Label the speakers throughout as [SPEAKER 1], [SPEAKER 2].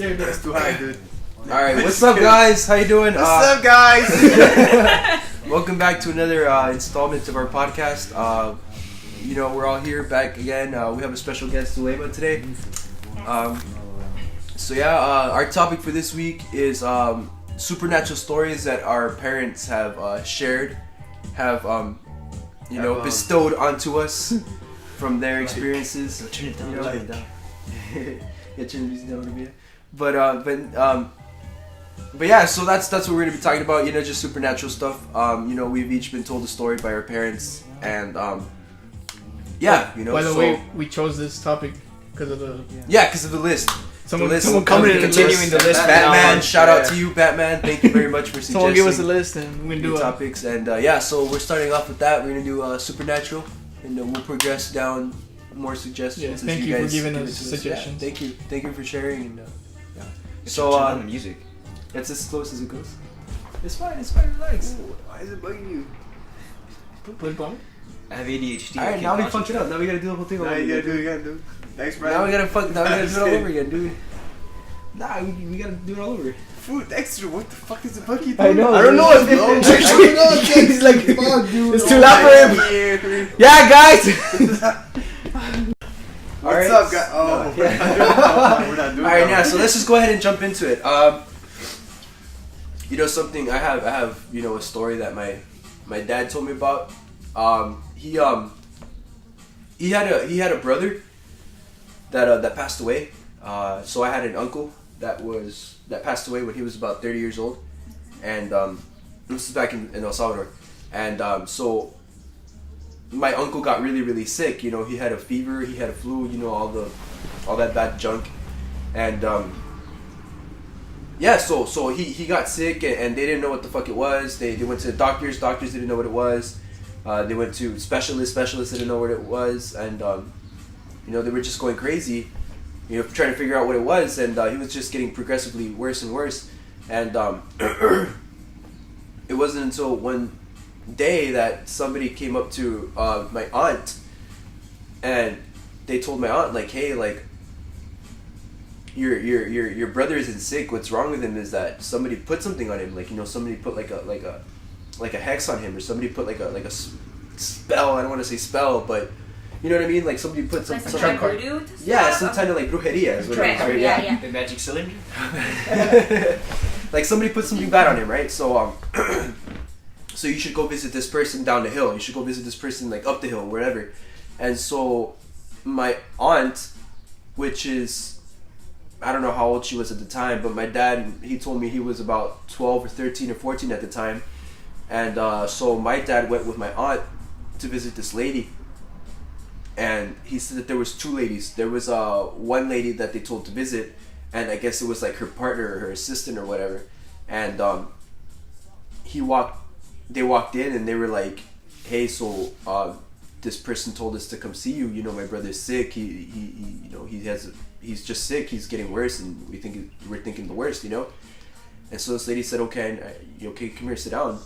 [SPEAKER 1] It's too high, dude.
[SPEAKER 2] Alright, what's up guys? How you doing?
[SPEAKER 1] What's up guys?
[SPEAKER 2] Welcome back to another installment of our podcast. We're all here back again. We have a special guest, Zulema, today. Our topic for this week is supernatural stories that our parents have shared, have bestowed onto us from their experiences.
[SPEAKER 1] Turn it down.
[SPEAKER 2] Yeah, turn the music down a bit. But yeah, so that's what we're gonna be talking about. Just supernatural stuff. We've each been told a story by our parents, and
[SPEAKER 3] By the way, we chose this topic because of the
[SPEAKER 2] because of the list.
[SPEAKER 3] someone
[SPEAKER 2] Continuing
[SPEAKER 3] commented on
[SPEAKER 1] continuing the list.
[SPEAKER 2] Batman, shout out to you, Batman. Thank you very much for suggesting.
[SPEAKER 3] Someone give us a list and we can do
[SPEAKER 2] new
[SPEAKER 3] it.
[SPEAKER 2] topics, and so we're starting off with that. We're gonna do supernatural, and then we'll progress down more suggestions.
[SPEAKER 3] Yeah,
[SPEAKER 2] as
[SPEAKER 3] thank
[SPEAKER 2] you
[SPEAKER 3] you for
[SPEAKER 2] guys
[SPEAKER 3] giving
[SPEAKER 2] give
[SPEAKER 3] us
[SPEAKER 2] it to
[SPEAKER 3] suggestions.
[SPEAKER 2] Yeah, thank you for sharing. And
[SPEAKER 1] So on the music.
[SPEAKER 2] it's as close as it goes. It's fine. Relax.
[SPEAKER 1] Why is it bugging you?
[SPEAKER 3] Put it on.
[SPEAKER 1] I have ADHD.
[SPEAKER 2] All right, now we fucked it up. Now we gotta do the whole thing.
[SPEAKER 1] Now
[SPEAKER 2] over
[SPEAKER 1] you
[SPEAKER 2] again,
[SPEAKER 1] gotta do it again, dude. Thanks, Brian.
[SPEAKER 2] Now we gotta do it all over again, dude. Nah, we gotta do it all over.
[SPEAKER 1] Food extra. What the fuck is it bugging you?
[SPEAKER 3] I know.
[SPEAKER 1] I don't know.
[SPEAKER 3] It's-
[SPEAKER 1] I don't know.
[SPEAKER 3] He's like, fuck, dude.
[SPEAKER 1] It's too loud for him.
[SPEAKER 3] Yeah, guys.
[SPEAKER 1] What's up, guys? Oh, we're not doing
[SPEAKER 2] Alright,
[SPEAKER 1] that.
[SPEAKER 2] yeah, so let's just go ahead and jump into it. Something I have a story that my dad told me about. He had a brother that passed away. So I had an uncle that passed away when he was about 30 years old, and this is back in El Salvador, and so my uncle got really, really sick. He had a fever, he had a flu, all that bad junk, and so he got sick, and they didn't know what the fuck it was. They went to the doctors didn't know what it was. They went to specialists didn't know what it was, and they were just going crazy, trying to figure out what it was, and he was just getting progressively worse and worse, and it wasn't until one day that somebody came up to my aunt, and they told my aunt, like, hey, like, your brother isn't sick. What's wrong with him is that somebody put something on him, like, somebody put like a hex on him, or somebody put like a spell. I don't want to say spell, but you know what I mean. Like somebody put some
[SPEAKER 4] kind of voodoo.
[SPEAKER 2] some kind of like brujeria. Is what it is, right?
[SPEAKER 4] Yeah.
[SPEAKER 1] The magic cylinder?
[SPEAKER 2] Like somebody put something bad on him, right? So so you should go visit this person down the hill. You should go visit this person like up the hill, wherever. And so my aunt, which is, I don't know how old she was at the time, but my dad, he told me he was about 12 or 13 or 14 at the time. And so my dad went with my aunt to visit this lady. And he said that there was two ladies. There was one lady that they told to visit, and I guess it was like her partner or her assistant or whatever. And they walked in, and they were like, hey, so this person told us to come see you. My brother's sick. He's just sick. He's getting worse, and we're thinking the worst, And so this lady said, okay, you okay? Come here, sit down.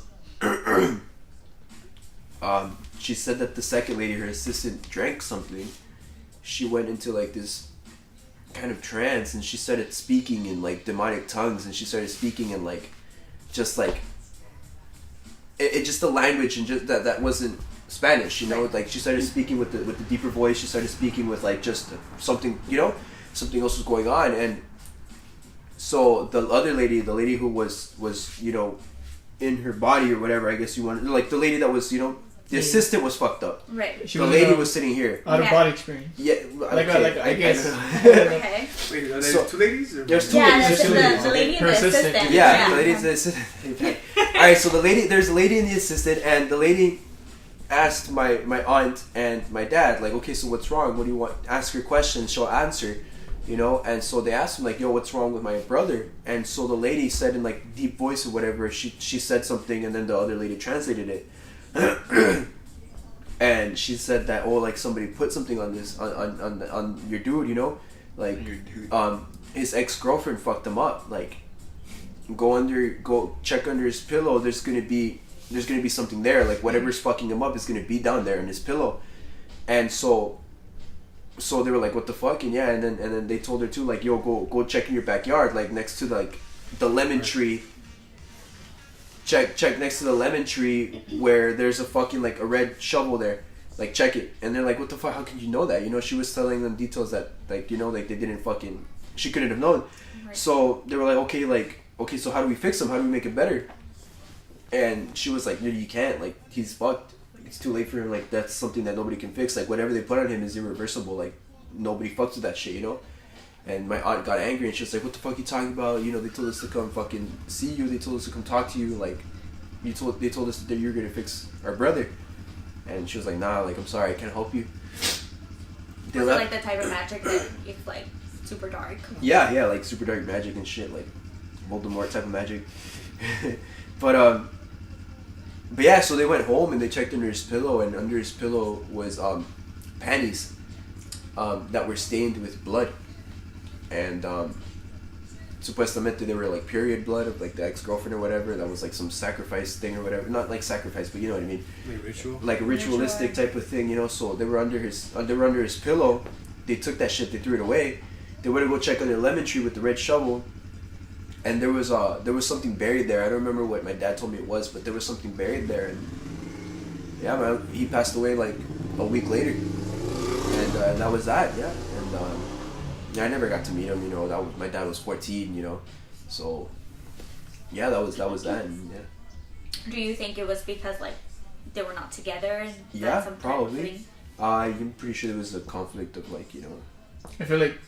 [SPEAKER 2] She said that the second lady, her assistant, drank something. She went into like this kind of trance, and she started speaking in like demonic tongues, and she started speaking in like just like it just the language, and just that wasn't Spanish, like she started speaking with the deeper voice. She started speaking with like just something, something else was going on. And so the other lady, the lady who was in her body or whatever, I guess you want, like the lady that was, the assistant was fucked up.
[SPEAKER 4] Right.
[SPEAKER 3] She
[SPEAKER 2] The lady was sitting here.
[SPEAKER 3] out of body experience.
[SPEAKER 2] Yeah,
[SPEAKER 3] I guess.
[SPEAKER 4] Okay.
[SPEAKER 1] Wait, are there
[SPEAKER 2] So-
[SPEAKER 1] two ladies? Or
[SPEAKER 2] There's two
[SPEAKER 4] Yeah,
[SPEAKER 2] ladies.
[SPEAKER 4] the lady and
[SPEAKER 3] Her
[SPEAKER 4] the
[SPEAKER 3] assistant.
[SPEAKER 4] assistant.
[SPEAKER 2] Yeah, the lady's the assistant. Alright, so there's a lady and the assistant, and the lady asked my aunt and my dad, like, okay, so what's wrong? What do you want? Ask her questions, she'll answer, and so they asked him, like, yo, what's wrong with my brother? And so the lady said in like deep voice or whatever, she said something, and then the other lady translated it. And she said that, oh, like somebody put something on this on your dude, like
[SPEAKER 1] Your dude.
[SPEAKER 2] his ex-girlfriend fucked him up. Like, go check under his pillow. There's gonna be something there. Like whatever's fucking him up is gonna be down there in his pillow. And so so they were like, what the fuck? And yeah, and then they told her too, like, yo, go check in your backyard, like next to like the lemon tree. Check next to the lemon tree where there's a fucking like a red shovel there. Like, check it. And they're like, what the fuck? How can you know that? You know, she was telling them details that, like, you know, like they didn't fucking, she couldn't have known. Right. So they were like, okay, so how do we fix him? How do we make it better? And she was like, no, you can't. Like, he's fucked. Like, it's too late for him. Like, that's something that nobody can fix. Like, whatever they put on him is irreversible. Like, nobody fucks with that shit, you know? And my aunt got angry and she was like, what the fuck are you talking about? You know, they told us to come fucking see you. They told us to come talk to you. Like, they told us that you were going to fix our brother. And she was like, nah, like, I'm sorry, I can't help you.
[SPEAKER 4] Was it like the type of magic that it's like super dark?
[SPEAKER 2] Yeah, like super dark magic and shit, like Voldemort type of magic. But yeah, so they went home and they checked under his pillow, and under his pillow was panties that were stained with blood. And supuestamente they were like period blood of like the ex-girlfriend or whatever. That was like some sacrifice thing or whatever. Not like sacrifice, but you know what I mean.
[SPEAKER 1] Like ritual.
[SPEAKER 2] Like a ritualistic type of thing, you know. So they were under his pillow. They took that shit. They threw it away. They went to go check on their lemon tree with the red shovel, and there was something buried there. I don't remember what my dad told me it was, but there was something buried there. And yeah, man, he passed away like a week later, and that was that. Yeah, and. Yeah, I never got to meet him, you know. My dad was 14, you know, so yeah, that was that. And, yeah.
[SPEAKER 4] Do you think it was because like they were not together?
[SPEAKER 2] Yeah, probably. I'm pretty sure there was a conflict of like, you know.
[SPEAKER 3] I feel like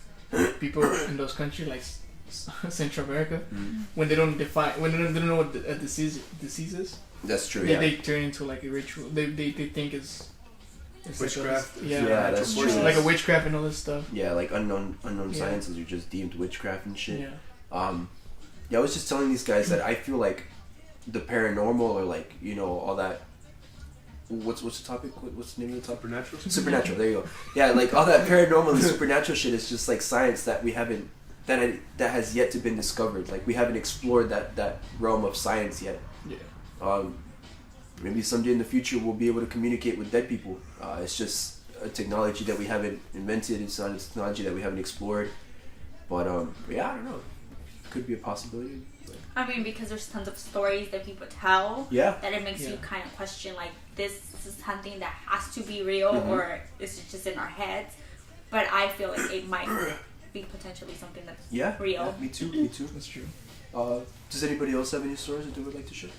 [SPEAKER 3] people in those countries like Central America, when they don't when they don't know what a disease is.
[SPEAKER 2] That's true.
[SPEAKER 3] They turn into like a ritual. They think it's
[SPEAKER 1] witchcraft.
[SPEAKER 3] Like
[SPEAKER 2] that's true.
[SPEAKER 3] Like a witchcraft and all this stuff.
[SPEAKER 2] Yeah, like unknown sciences are just deemed witchcraft and shit.
[SPEAKER 3] Yeah.
[SPEAKER 2] I was just telling these guys that I feel like the paranormal or like, you know, all that. What's the topic? What's the name of the topic? Supernatural. There you go. Yeah, like all that paranormal and supernatural shit is just like science that we haven't that has yet to been discovered. Like we haven't explored that realm of science yet.
[SPEAKER 3] Yeah.
[SPEAKER 2] Maybe someday in the future we'll be able to communicate with dead people. It's just a technology that we haven't invented. It's not a technology that we haven't explored. But yeah, I don't know. Could be a possibility.
[SPEAKER 4] I mean, because there's tons of stories that people tell.
[SPEAKER 2] Yeah.
[SPEAKER 4] That it makes you kind of question, like, this is something that has to be real, or is it just in our heads? But I feel like it might be potentially something that's real.
[SPEAKER 2] Yeah, me too.
[SPEAKER 3] That's true.
[SPEAKER 2] Does anybody else have any stories that they would like to share?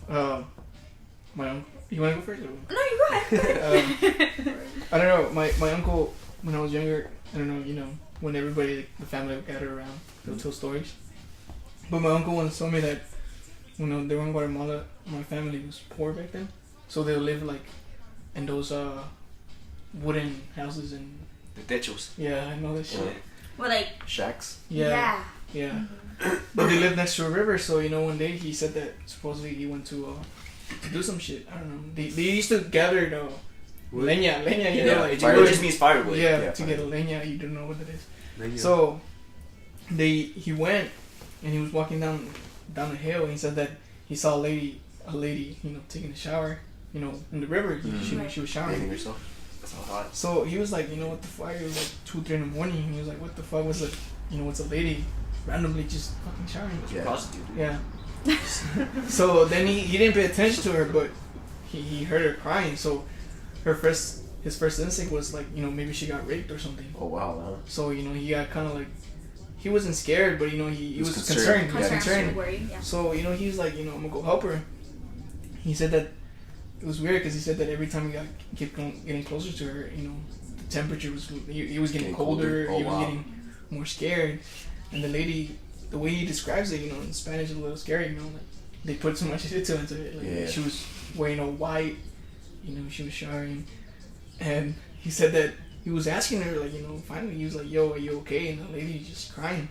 [SPEAKER 3] My uncle. You want to go first? Or?
[SPEAKER 4] No, you go ahead.
[SPEAKER 3] I don't know. My uncle, when I was younger, I don't know, you know, when everybody, like, the family would gather around, they'll tell stories. But my uncle once told me that when they were in Guatemala, my family was poor back then. So they would live, like, in those wooden houses and...
[SPEAKER 2] The techos.
[SPEAKER 3] Yeah, I know that shit.
[SPEAKER 4] Well, like...
[SPEAKER 2] Shacks?
[SPEAKER 3] Yeah. Mm-hmm. But they lived next to a river, so, you know, one day he said that supposedly he went to do some shit. I don't know. They used to gather leña, you know, like,
[SPEAKER 2] it just means firewood.
[SPEAKER 3] Yeah, to get a leña, you don't know what it is. Leña. So he went and he was walking down the hill, and he said that he saw a lady, you know, taking a shower, you know, in the river. She was showering.
[SPEAKER 2] Bathing herself. That's so hot.
[SPEAKER 3] So he was like, you know, what the fuck? It was like 2-3 in the morning. And he was like, what the fuck was it? You know, it's a lady randomly just fucking showering.
[SPEAKER 2] Yeah. Prostitute.
[SPEAKER 3] Yeah. So then he didn't pay attention to her, but he heard her crying. So his first instinct was like, you know, maybe she got raped or something.
[SPEAKER 2] Oh wow. Huh?
[SPEAKER 3] So, you know, he got kind of like, he wasn't scared, but, you know, he was concerned. He was concerned.
[SPEAKER 4] Worried, yeah.
[SPEAKER 3] So, you know, he was like, you know, I'm gonna go help her. He said that it was weird because he said that every time he kept getting closer to her, you know, the temperature was, he was getting colder.
[SPEAKER 2] Oh,
[SPEAKER 3] he was getting more scared. And the lady, the way he describes it, you know, in Spanish is a little scary, you know, like they put so much shit into it. Like she was wearing all white, you know, she was showering. And he said that he was asking her, like, you know, finally he was like, yo, are you okay? And the lady just crying.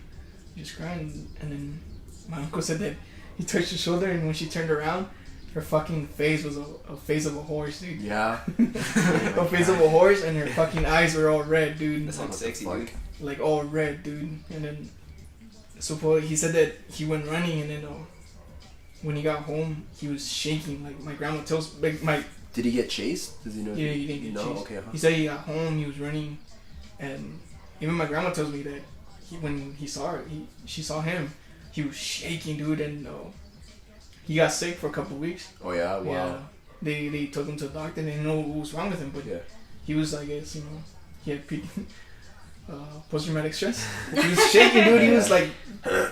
[SPEAKER 3] And then my uncle said that he touched her shoulder, and when she turned around, her fucking face was a face of a horse, dude.
[SPEAKER 2] Yeah.
[SPEAKER 3] A face of a horse, and her fucking eyes were all red, dude.
[SPEAKER 2] That sounds sexy, dude.
[SPEAKER 3] Like all red, dude. And then, so he said that he went running, and then when he got home, he was shaking. Like my grandma tells, like my.
[SPEAKER 2] Did he get chased? Does he know?
[SPEAKER 3] Yeah, he didn't get chased.
[SPEAKER 2] Okay,
[SPEAKER 3] He said he got home, he was running, And even my grandma tells me that when he saw her, she saw him, he was shaking, dude, and he got sick for a couple of weeks.
[SPEAKER 2] Oh yeah, wow.
[SPEAKER 3] Yeah, they took him to the doctor. They didn't know what was wrong with him, but he was, I guess, he had post-traumatic stress. He was shaking, dude. He was like,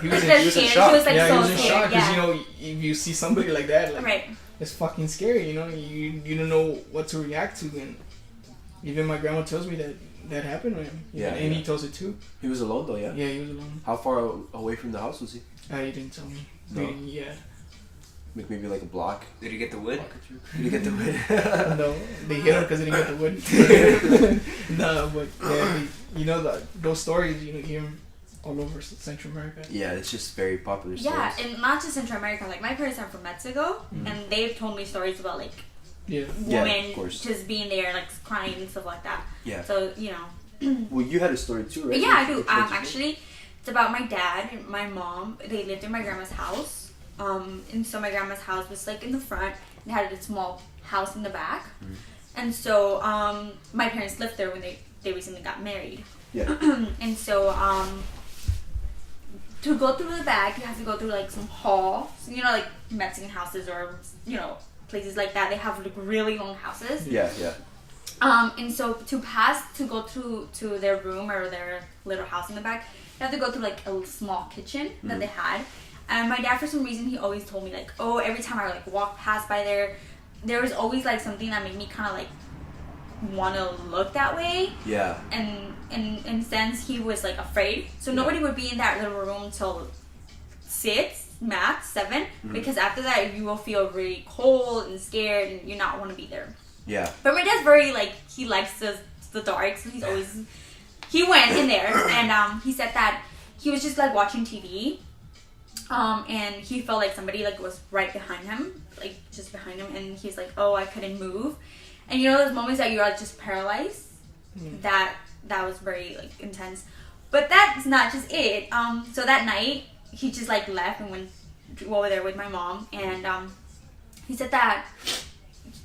[SPEAKER 3] he was in shock.
[SPEAKER 4] He was like,
[SPEAKER 3] yeah,
[SPEAKER 4] so
[SPEAKER 3] he was in shock
[SPEAKER 4] scared,
[SPEAKER 3] because if you see somebody like that, like,
[SPEAKER 4] right.
[SPEAKER 3] it's fucking scary. You don't know what to react to, and even my grandma tells me that happened with him.
[SPEAKER 2] Yeah,
[SPEAKER 3] and he tells it too.
[SPEAKER 2] He was alone though, yeah.
[SPEAKER 3] Yeah, he was alone.
[SPEAKER 2] How far away from the house was he?
[SPEAKER 3] He didn't tell me.
[SPEAKER 2] No.
[SPEAKER 3] Yeah.
[SPEAKER 2] Maybe like a block.
[SPEAKER 1] Did he get the wood?
[SPEAKER 2] Did he get the wood?
[SPEAKER 3] No, they hit him because they didn't get the wood. No, but yeah, those stories you hear them all over Central America.
[SPEAKER 2] Yeah, it's just very popular.
[SPEAKER 4] Yeah,
[SPEAKER 2] stories.
[SPEAKER 4] and not just Central America. Like my parents are from Mexico, and they've told me stories about like women
[SPEAKER 2] of course.
[SPEAKER 4] just being there, like crying and stuff like that.
[SPEAKER 2] Yeah.
[SPEAKER 4] So
[SPEAKER 2] Well, you had a story too, right?
[SPEAKER 4] Yeah, I do. Actually, it's about my dad and my mom. They lived in my grandma's house. And so my grandma's house was like in the front and had a small house in the back. And so my parents lived there when they recently got married.
[SPEAKER 2] Yeah.
[SPEAKER 4] And so to go through the back, you have to go through like some halls. Like Mexican houses or places like that. They have like really long houses.
[SPEAKER 2] Yeah, yeah.
[SPEAKER 4] And so to go through to their room or their little house in the back, you have to go through like a small kitchen that they had. And my dad, for some reason, he always told me like, oh, every time I like walk past by there was always like something that made me kind of like want to look that way.
[SPEAKER 2] Yeah.
[SPEAKER 4] And in a sense, he was like afraid. So nobody would be in that little room till 6, max 7, because after that you will feel really cold and scared and you not want to be there.
[SPEAKER 2] Yeah.
[SPEAKER 4] But my dad's very like, he likes the dark, so he went in there and he said that he was just like watching TV. And he felt like somebody like was right behind him, like just behind him, and he's like, oh, I couldn't move. And those moments that you're like just paralyzed, that was very like intense. But that's not just it. So that night he just like left and went over there with my mom, and he said that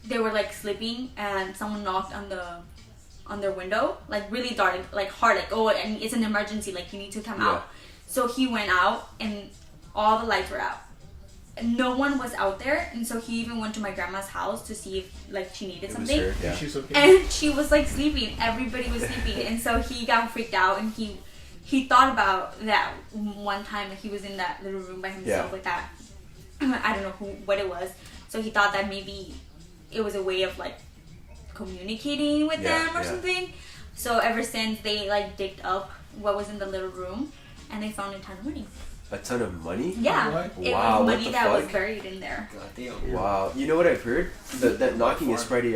[SPEAKER 4] they were like sleeping and someone knocked on their window, like really dark, like hard, like, oh, and it's an emergency, like you need to come out. So he went out and all the lights were out. No one was out there, and so he even went to my grandma's house to see if like she needed something.
[SPEAKER 2] Her, yeah.
[SPEAKER 3] She was okay.
[SPEAKER 4] And she was like sleeping. Everybody was sleeping, and so he got freaked out, and he thought about that one time that he was in that little room by himself with that. I don't know what it was. So he thought that maybe it was a way of like communicating with them or something. So ever since, they like digged up what was in the little room, and they found a ton of money.
[SPEAKER 2] A ton of money?
[SPEAKER 4] Yeah.
[SPEAKER 3] What?
[SPEAKER 4] It
[SPEAKER 2] Wow,
[SPEAKER 4] was
[SPEAKER 2] what
[SPEAKER 4] money
[SPEAKER 2] the
[SPEAKER 4] that
[SPEAKER 2] fuck?
[SPEAKER 4] was buried in there.
[SPEAKER 1] God damn.
[SPEAKER 2] Wow. You know what I've heard? That knocking is pretty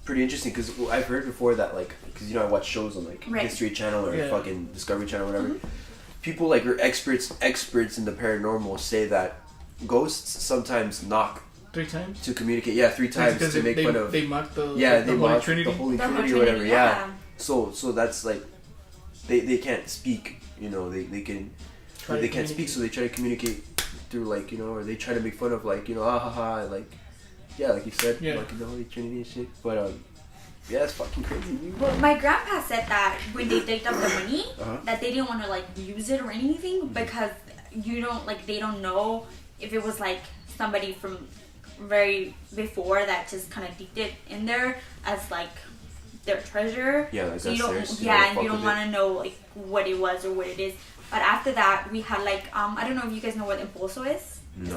[SPEAKER 2] pretty interesting, because I've heard before that, like, because I watch shows on like History Channel or fucking Discovery Channel, whatever. People like are experts in the paranormal say that ghosts sometimes knock
[SPEAKER 3] 3 times
[SPEAKER 2] to communicate. Yeah, 3 times to make fun of.
[SPEAKER 3] They mock the
[SPEAKER 2] they
[SPEAKER 3] Holy
[SPEAKER 2] mock
[SPEAKER 3] Trinity.
[SPEAKER 2] the Holy
[SPEAKER 4] The Holy
[SPEAKER 2] Trinity or whatever.
[SPEAKER 4] Trinity,
[SPEAKER 2] Yeah. So that's like they can't speak. They can't speak, so they try to communicate through like or they try to make fun of like ah ha ha, like like you said, like the Holy Trinity and shit. But it's fucking crazy.
[SPEAKER 4] Well, my grandpa said that when they digged up the money, that they didn't want to like use it or anything because they don't know if it was like somebody from very before that just kind of digged it in there as like their treasure.
[SPEAKER 2] Yeah, like
[SPEAKER 4] so
[SPEAKER 2] that's
[SPEAKER 4] you don't.
[SPEAKER 2] theirs.
[SPEAKER 4] And you don't want to know like what it was or what it is. But after that, we had like I don't know if you guys know what Impulso is.
[SPEAKER 2] No.
[SPEAKER 4] It's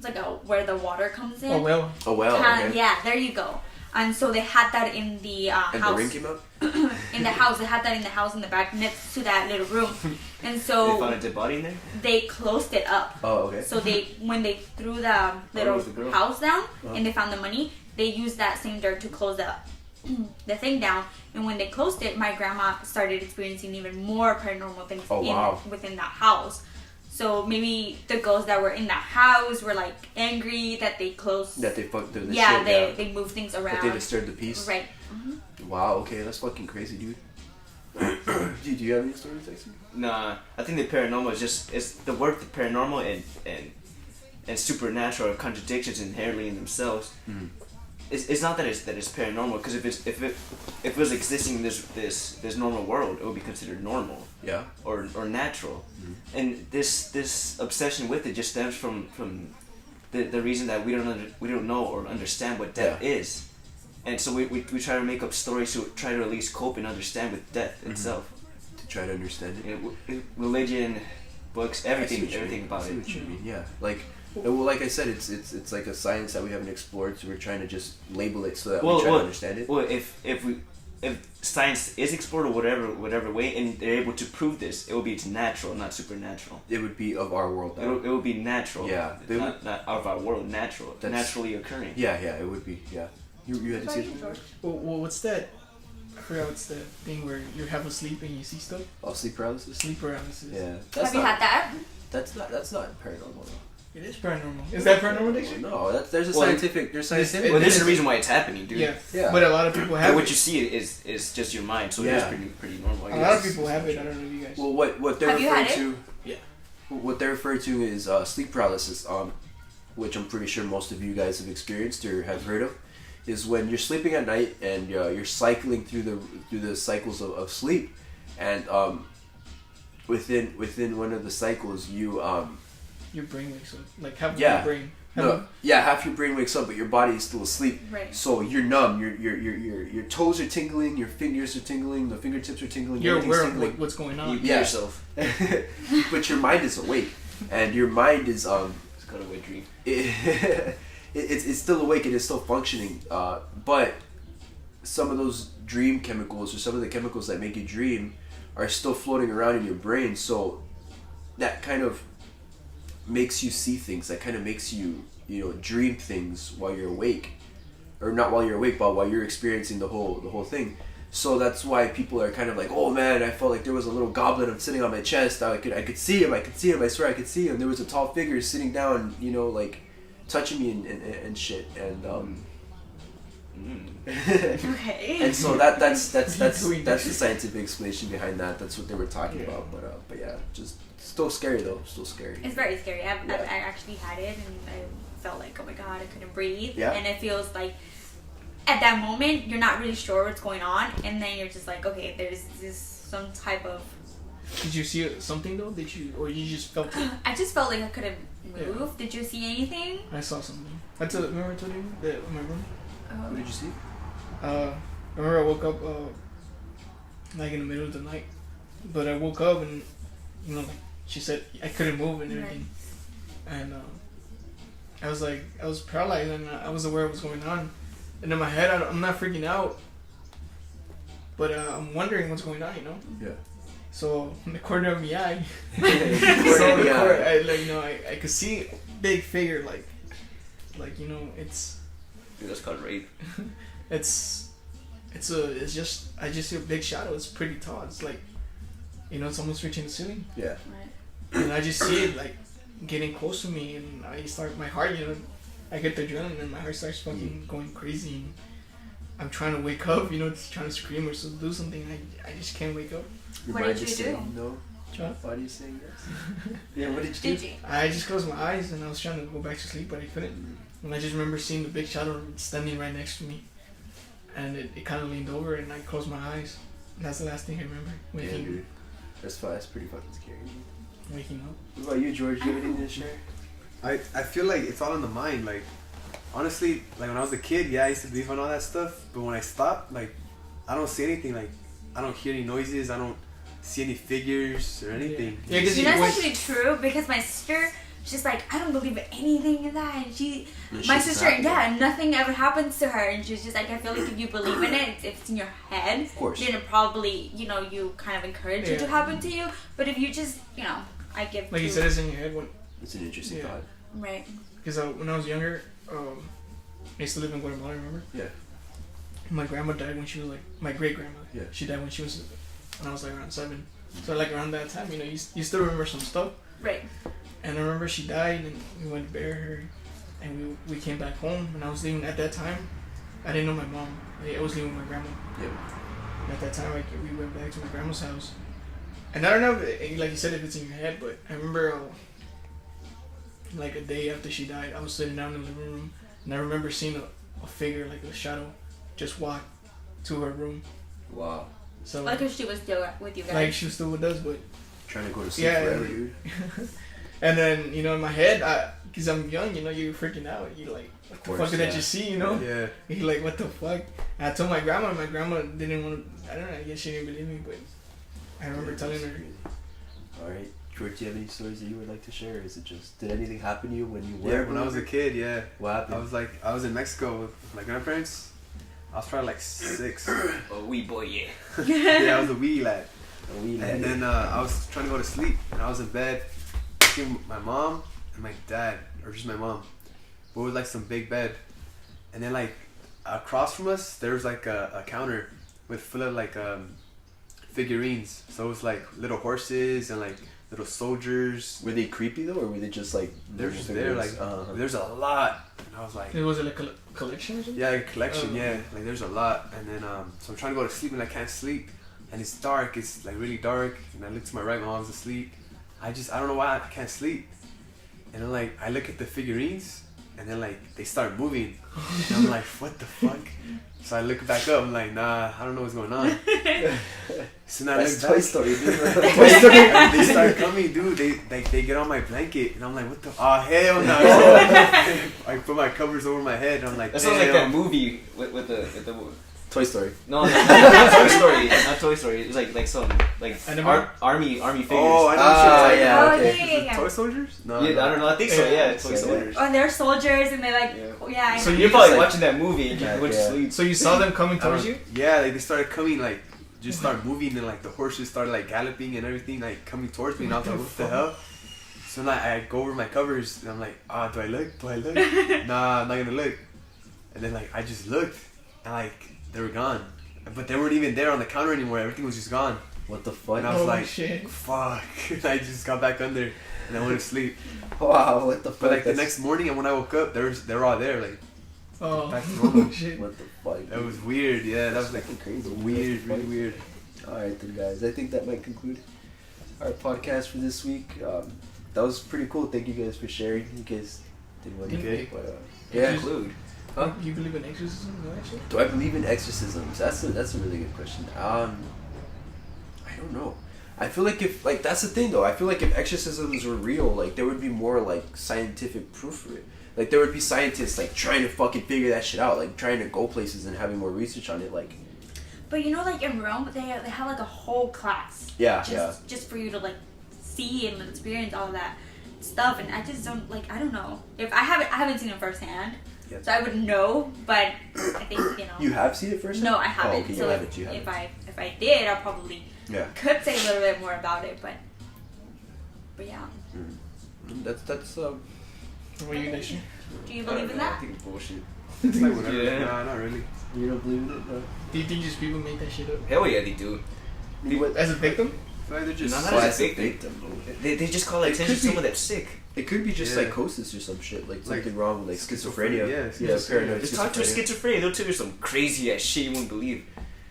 [SPEAKER 4] like a where the water comes in.
[SPEAKER 3] Oh well.
[SPEAKER 2] Okay.
[SPEAKER 4] Yeah, there you go. And so they had that in the
[SPEAKER 2] And
[SPEAKER 4] house.
[SPEAKER 2] the ring came up?
[SPEAKER 4] In the house. They had that in the house in the back next to that little room. And so
[SPEAKER 1] They found a dead body in there?
[SPEAKER 4] they closed it up.
[SPEAKER 2] Oh, okay.
[SPEAKER 4] So when they threw the little
[SPEAKER 1] was the girl?
[SPEAKER 4] house down and they found the money, they used that same dirt to close the thing down. And when they closed it, my grandma started experiencing even more paranormal things within that house. So maybe the ghosts that were in that house were like angry that they closed.
[SPEAKER 2] That they fucked the
[SPEAKER 4] yeah,
[SPEAKER 2] shit.
[SPEAKER 4] they moved things around.
[SPEAKER 2] That they disturbed the peace.
[SPEAKER 4] Right.
[SPEAKER 2] Wow. Okay, that's fucking crazy, dude. Do you have any stories, Tyson?
[SPEAKER 1] Nah, I think the paranormal is the word paranormal and supernatural are contradictions inherently in themselves.
[SPEAKER 5] it's not that it's paranormal, because if it was existing in this normal world, it would be considered normal.
[SPEAKER 2] Yeah.
[SPEAKER 5] Or natural. Mm-hmm. And this obsession with it just stems from the reason that we don't know or understand what death is. And so we try to make up stories to try to at least cope and understand with death itself.
[SPEAKER 2] To try to understand it.
[SPEAKER 5] Religion, books, everything about it.
[SPEAKER 2] What you mean? Yeah. Like I said, it's like a science that we haven't explored, so we're trying to just label it so that we try to understand it.
[SPEAKER 5] Well, if science is explored or whatever way, and they're able to prove this, it will be natural, not supernatural.
[SPEAKER 2] It would be of our world.
[SPEAKER 5] It will be natural.
[SPEAKER 2] Yeah.
[SPEAKER 5] Not of our world, natural. Naturally occurring.
[SPEAKER 2] Yeah, it would be. Yeah. You had to say
[SPEAKER 3] something? Well, what's that? I forgot what's the thing where you're half asleep and you see stuff?
[SPEAKER 2] Oh, sleep paralysis?
[SPEAKER 3] Sleep paralysis.
[SPEAKER 2] Yeah.
[SPEAKER 4] Have you had that?
[SPEAKER 2] That's not paranormal though.
[SPEAKER 3] It is paranormal. Is that paranormal addiction?
[SPEAKER 2] No, there's scientific. There's scientific.
[SPEAKER 5] Well, there's a reason why it's happening, dude.
[SPEAKER 3] Yeah. But a lot of people have.
[SPEAKER 5] But what you see is just your mind, so it's pretty normal.
[SPEAKER 3] A lot of people have it. I don't know if you guys.
[SPEAKER 2] Well, what they're
[SPEAKER 4] have
[SPEAKER 2] referring to.
[SPEAKER 3] Yeah.
[SPEAKER 2] What they're referring to is sleep paralysis, which I'm pretty sure most of you guys have experienced or have heard of, is when you're sleeping at night and you're cycling through the cycles of sleep, and within one of the cycles
[SPEAKER 3] your brain wakes up. Like half of your brain.
[SPEAKER 2] Half your brain wakes up, but your body is still asleep.
[SPEAKER 4] Right.
[SPEAKER 2] So you're numb. Your toes are tingling. Your fingers are tingling. The fingertips are tingling.
[SPEAKER 3] You're aware of what's going on.
[SPEAKER 5] You yourself.
[SPEAKER 2] But your mind is awake, and your mind is
[SPEAKER 5] It's called a wet dream.
[SPEAKER 2] It's still awake and it's still functioning. But some of those dream chemicals or some of the chemicals that make you dream are still floating around in your brain. So that kind of makes you see things, that kind of makes you dream things while you're awake, or not while you're awake, but while you're experiencing the whole thing. So that's why people are kind of like, oh man, I felt like there was a little goblin sitting on my chest. I could see him. I swear I could see him. There was a tall figure sitting down, like touching me and shit. And
[SPEAKER 4] Okay.
[SPEAKER 2] and so that's the scientific explanation behind that. That's what they were talking about. But yeah, just. Still scary though. Still scary.
[SPEAKER 4] It's very scary. I actually had it, and I felt like, oh my god, I couldn't breathe.
[SPEAKER 2] Yeah.
[SPEAKER 4] And it feels like at that moment you're not really sure what's going on, and then you're just like, okay, there's this some type of.
[SPEAKER 3] Did you see something though? Or you just felt it?
[SPEAKER 4] I just felt like I couldn't move. Yeah. Did you see anything?
[SPEAKER 3] I saw something. Remember I told you that in my room?
[SPEAKER 2] What did you see?
[SPEAKER 3] I remember I woke up like in the middle of the night, but I woke up and like. She said I couldn't move and everything, and I was paralyzed and I was aware of what's going on, and in my head I'm not freaking out, but I'm wondering what's going on,
[SPEAKER 2] Yeah.
[SPEAKER 3] So in the corner of my eye, I could see a big figure like it's.
[SPEAKER 5] That's called rape.
[SPEAKER 3] I just see a big shadow. It's pretty tall. It's like, it's almost reaching the ceiling.
[SPEAKER 2] Yeah.
[SPEAKER 4] Right.
[SPEAKER 3] And I just see it like getting close to me, and my heart, I get the adrenaline, and my heart starts fucking going crazy. And I'm trying to wake up, just trying to scream or do something. I just can't wake up.
[SPEAKER 4] What did you do?
[SPEAKER 2] No.
[SPEAKER 3] John?
[SPEAKER 2] Why are you saying this? Yeah, what did you do?
[SPEAKER 3] I just closed my eyes and I was trying to go back to sleep, but I couldn't. And I just remember seeing the big shadow standing right next to me, and it kind of leaned over, and I closed my eyes. And that's the last thing I remember.
[SPEAKER 2] Yeah, dude. That's pretty fucking scary.
[SPEAKER 3] Waking up.
[SPEAKER 2] What about you, George? Do you have anything to share?
[SPEAKER 1] I feel like it's all in the mind. Like, honestly, like when I was a kid, I used to believe on all that stuff. But when I stopped, like, I don't see anything. Like, I don't hear any noises. I don't see any figures or anything.
[SPEAKER 3] Yeah, because
[SPEAKER 4] that's actually true, because my sister, she's like, I don't believe in anything in that. And my sister, nothing ever happens to her. And she's just like, I feel like if you believe in it, if it's in your head,
[SPEAKER 2] of course,
[SPEAKER 4] then it probably, you kind of encourage it to happen to you. But if you just, I give.
[SPEAKER 3] Like you said, it's in your head.
[SPEAKER 2] It's an interesting thought.
[SPEAKER 4] Right.
[SPEAKER 3] Because when I was younger, I used to live in Guatemala, remember?
[SPEAKER 2] Yeah.
[SPEAKER 3] My grandma died when she was like, my great grandma.
[SPEAKER 2] Yeah.
[SPEAKER 3] She died when I was like around 7. So like around that time, you still remember some stuff.
[SPEAKER 4] Right.
[SPEAKER 3] And I remember she died, and we went to bury her, and we came back home, and I was leaving at that time. I didn't know my mom. I was leaving with my grandma.
[SPEAKER 2] Yeah.
[SPEAKER 3] And at that time, we went back to my grandma's house. And I don't know, like you said, if it's in your head, but I remember like a day after she died, I was sitting down in the living room, and I remember seeing a figure, like a shadow, just walked to her room.
[SPEAKER 2] Wow.
[SPEAKER 3] So
[SPEAKER 4] Like if she was still with you guys.
[SPEAKER 3] like she was still with us, but
[SPEAKER 2] Trying to go to sleep
[SPEAKER 3] Yeah.
[SPEAKER 2] forever, dude.
[SPEAKER 3] and then in my head, cause I'm young, you're freaking out. You're like, what the
[SPEAKER 2] course,
[SPEAKER 3] fuck did I
[SPEAKER 2] yeah.
[SPEAKER 3] just see?
[SPEAKER 1] Yeah.
[SPEAKER 3] You're like, what the fuck? And I told my grandma. My grandma didn't want to. I don't know. I guess she didn't believe me, but I remember telling her.
[SPEAKER 2] All right, George, do you have any stories that you would like to share? Or is it just did anything happen to you when you were?
[SPEAKER 1] Yeah, when I was a kid, yeah.
[SPEAKER 2] What happened?
[SPEAKER 1] I was in Mexico with my grandparents. I was probably like 6.
[SPEAKER 5] Oh, wee boy, yeah.
[SPEAKER 1] Yeah, I was a wee lad.
[SPEAKER 2] A wee lad.
[SPEAKER 1] And then I was trying to go to sleep, and I was in bed, seeing my mom and my dad, or just my mom. But it was like some big bed, and then like across from us, there was like a counter with full of like figurines. So it was like little horses and like little soldiers.
[SPEAKER 2] Were they creepy though, or were they just like?
[SPEAKER 1] They're just there, like there's a lot, and I was like.
[SPEAKER 3] It was like a collection or something.
[SPEAKER 1] Yeah, a collection, yeah. Like there's a lot. And then so I'm trying to go to sleep and I can't sleep. And it's dark, it's like really dark. And I look to my right, my mom's asleep. I don't know why I can't sleep. And then like I look at the figurines and then like they start moving. And I'm like, what the fuck? So I look back up, I'm like, nah, I don't know what's going on. So now I
[SPEAKER 2] That's
[SPEAKER 1] look
[SPEAKER 2] Toy
[SPEAKER 1] back.
[SPEAKER 2] Story, dude.
[SPEAKER 1] Toy Story. And they start coming, dude. They get on my blanket, and I'm like, what the? Oh hell no! I put my covers over my head, and I'm like,
[SPEAKER 5] That sounds like that
[SPEAKER 1] damn.
[SPEAKER 5] movie with the
[SPEAKER 2] Toy Story.
[SPEAKER 5] no, not Toy Story, not Toy Story. It's like some like army figures.
[SPEAKER 1] Oh, I know.
[SPEAKER 2] Ah,
[SPEAKER 1] what you're
[SPEAKER 2] yeah,
[SPEAKER 4] Oh,
[SPEAKER 2] okay.
[SPEAKER 4] yeah, yeah, yeah.
[SPEAKER 1] Toy soldiers? No,
[SPEAKER 5] Yeah,
[SPEAKER 1] no.
[SPEAKER 5] I don't know. I think so. Yeah, Toy
[SPEAKER 2] Yeah.
[SPEAKER 5] Soldiers.
[SPEAKER 4] Oh, they're soldiers and they like,
[SPEAKER 5] Yeah.
[SPEAKER 4] yeah. I
[SPEAKER 3] So
[SPEAKER 4] know.
[SPEAKER 5] You're probably
[SPEAKER 2] like-
[SPEAKER 5] watching that movie and you went to
[SPEAKER 2] Yeah.
[SPEAKER 5] sleep.
[SPEAKER 3] So you saw them coming towards you?
[SPEAKER 1] Yeah, like they started coming, like just start moving, and like the horses started like galloping and everything, like coming towards me, and I was like, what the hell? So now I go over my covers, and I'm like, do I look? Do I look? Nah, I'm not gonna look. And then like I just looked, and like they were gone, but they weren't even there on the counter anymore. Everything was just gone.
[SPEAKER 2] What the fuck?
[SPEAKER 1] And I was
[SPEAKER 3] Oh,
[SPEAKER 1] like,
[SPEAKER 3] shit.
[SPEAKER 1] fuck. And I just got back under, and I went to sleep.
[SPEAKER 2] Wow, what the fuck?
[SPEAKER 1] But like the
[SPEAKER 2] That's-
[SPEAKER 1] next morning, and when I woke up, they're all there. Like
[SPEAKER 3] Oh,
[SPEAKER 1] back to normal.
[SPEAKER 3] shit.
[SPEAKER 2] What the fuck?
[SPEAKER 1] That was weird. Yeah, that was like
[SPEAKER 2] fucking crazy.
[SPEAKER 1] weird,
[SPEAKER 2] What the
[SPEAKER 1] really
[SPEAKER 2] fuck?
[SPEAKER 1] weird.
[SPEAKER 2] Alright then guys, I think that might conclude our podcast for this week. That was pretty cool. Thank you guys for sharing. You guys did one
[SPEAKER 1] Okay.
[SPEAKER 2] but
[SPEAKER 3] Yeah.
[SPEAKER 5] Include.
[SPEAKER 2] Huh?
[SPEAKER 3] You believe in exorcism? No, actually?
[SPEAKER 2] Do I believe in exorcisms? That's a really good question. I don't know. I feel like if like that's the thing though. I feel like if exorcisms were real, like there would be more like scientific proof for it. Like there would be scientists like trying to fucking figure that shit out, like trying to go places and having more research on it. Like
[SPEAKER 4] But you know, like in Rome, they have like a whole class.
[SPEAKER 2] yeah,
[SPEAKER 4] Just for you to like see and experience all that stuff, and I just don't like. I don't know if I haven't seen it firsthand,
[SPEAKER 1] Yep.
[SPEAKER 4] so I would know. But I think
[SPEAKER 2] You have seen it first?
[SPEAKER 4] No, I haven't.
[SPEAKER 2] Oh, okay,
[SPEAKER 4] so
[SPEAKER 2] you haven't. You
[SPEAKER 4] if
[SPEAKER 2] haven't.
[SPEAKER 4] if I did, I probably
[SPEAKER 2] Yeah.
[SPEAKER 4] could say a little bit more about it. But yeah,
[SPEAKER 2] That's
[SPEAKER 3] What are you guys?
[SPEAKER 4] do you believe in
[SPEAKER 5] I
[SPEAKER 4] that?
[SPEAKER 5] think it's bullshit.
[SPEAKER 1] It's like whatever.
[SPEAKER 5] Yeah.
[SPEAKER 1] Nah, not really.
[SPEAKER 2] You don't believe in it? No.
[SPEAKER 3] Do you think just people make that shit up?
[SPEAKER 5] Hell yeah, they do.
[SPEAKER 3] As a victim?
[SPEAKER 1] I feel like they're just.
[SPEAKER 5] No, not
[SPEAKER 2] Well,
[SPEAKER 5] as
[SPEAKER 2] that's
[SPEAKER 5] a
[SPEAKER 2] a
[SPEAKER 5] victim.
[SPEAKER 2] victim.
[SPEAKER 5] They just call
[SPEAKER 2] It
[SPEAKER 5] attention
[SPEAKER 2] could
[SPEAKER 5] to
[SPEAKER 2] be-
[SPEAKER 5] someone that's sick.
[SPEAKER 2] It could be just
[SPEAKER 1] Yeah.
[SPEAKER 2] psychosis or some shit, like
[SPEAKER 1] Like
[SPEAKER 2] something wrong with like schizophrenia.
[SPEAKER 1] schizophrenia, yeah,
[SPEAKER 2] yeah,
[SPEAKER 1] schizophrenia.
[SPEAKER 2] paranoid
[SPEAKER 5] Just talk to a schizophrenia. They'll tell you some crazy ass shit you won't believe.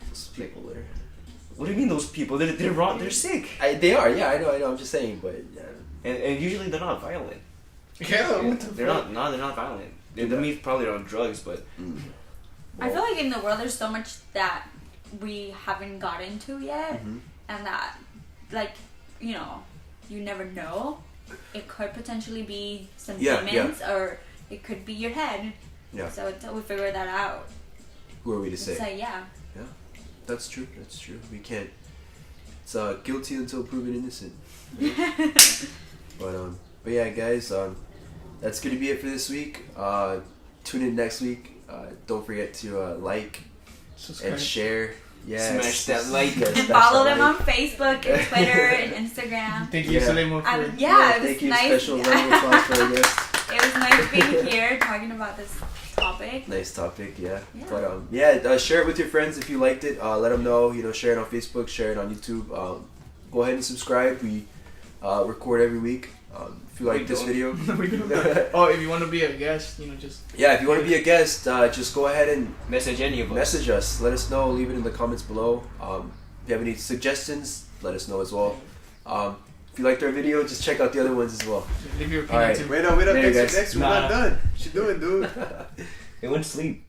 [SPEAKER 2] Those people there.
[SPEAKER 5] What do you mean those people? They're wrong. They're sick.
[SPEAKER 2] They are, yeah, I know. I'm just saying, but
[SPEAKER 5] And usually they're not violent.
[SPEAKER 3] Yeah, what the
[SPEAKER 5] They're
[SPEAKER 3] fuck?
[SPEAKER 5] they're not violent. They're me probably on drugs, but
[SPEAKER 4] I feel like in the world there's so much that we haven't gotten to yet,
[SPEAKER 2] Mhm.
[SPEAKER 4] and that like you never know. It could potentially be some
[SPEAKER 2] Yeah,
[SPEAKER 4] demons, or it could be your head.
[SPEAKER 2] Yeah.
[SPEAKER 4] So until we figure that out,
[SPEAKER 2] who are we to say?
[SPEAKER 4] it's like yeah.
[SPEAKER 2] That's true. We can't. It's guilty until proven innocent. But yeah, guys, that's gonna be it for this week. Tune in next week. Don't forget to like
[SPEAKER 3] Subscribe.
[SPEAKER 2] and share. Yeah,
[SPEAKER 5] Smash that like.
[SPEAKER 2] Yes,
[SPEAKER 4] And
[SPEAKER 2] smash
[SPEAKER 4] follow
[SPEAKER 2] that
[SPEAKER 4] them
[SPEAKER 2] like.
[SPEAKER 4] on Facebook and Twitter and Instagram.
[SPEAKER 3] Thank you,
[SPEAKER 2] Yeah.
[SPEAKER 3] Suleyman, for
[SPEAKER 4] Yeah, it was
[SPEAKER 2] thank you.
[SPEAKER 4] nice.
[SPEAKER 2] Special round of applause for our guest.
[SPEAKER 4] It was nice being here talking about this topic.
[SPEAKER 2] Nice topic, yeah.
[SPEAKER 4] Yeah.
[SPEAKER 2] But share it with your friends if you liked it. Let them know. Share it on Facebook, share it on YouTube. Go ahead and subscribe. We record every week. If you like this video,
[SPEAKER 3] Oh, if you want to be a guest, just
[SPEAKER 2] yeah. If you want to be a guest, just go ahead and
[SPEAKER 5] Message any of us.
[SPEAKER 2] message us. Let us know. Leave it in the comments below. If you have any suggestions, let us know as well. If you liked our video, just check out the other ones as well.
[SPEAKER 3] leave your opinion
[SPEAKER 2] Alright.
[SPEAKER 3] too.
[SPEAKER 1] Wait up,
[SPEAKER 2] Later,
[SPEAKER 1] next,
[SPEAKER 2] guys.
[SPEAKER 1] next, we're not done. What you doing, dude?
[SPEAKER 5] They went to sleep.